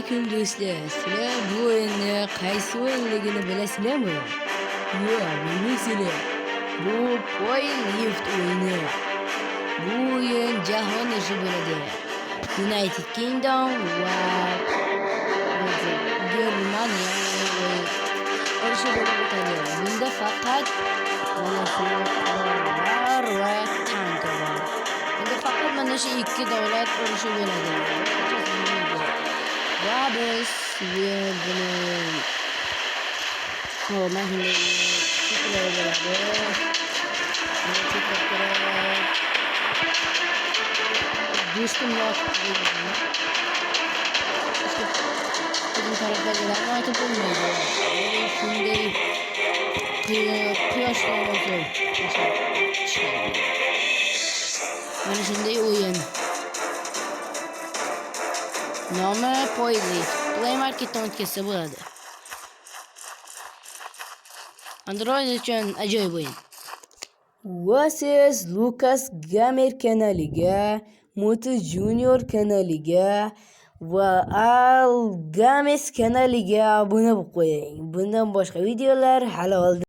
alaykum do'stlar. Sizlar bu o'yinni qaysi o'yinligini bilasizlarmi? Yo'q, bilmaysizlar. Bu Powerlift o'yini. Bu o'yin jahon ishi bo'ladi. United Kingdom va Germaniya urushi bo'lib o'tadi. Bunda faqat mana shu qurollar va tanklar bor. Bunda faqat mana shu ikki davlat urushi bo'ladi. Va biz buni mana shunday cheklar bo'ladi. Do'stim yo'q. Bizim tarafdagilarni aytib bo'lmaydi. Shunday quyoshlar olsin. Mana shunday o'yin. Nomi Powerlift. Play Marketdan o'tkazsa bo'ladi. Android uchun ajoyib o'yin. Va siz Lucas Gamer kanaliga, Moto Junior kanaliga va Al Games kanaliga obuna bo'lib qo'ying. Bundan boshqa videolar hali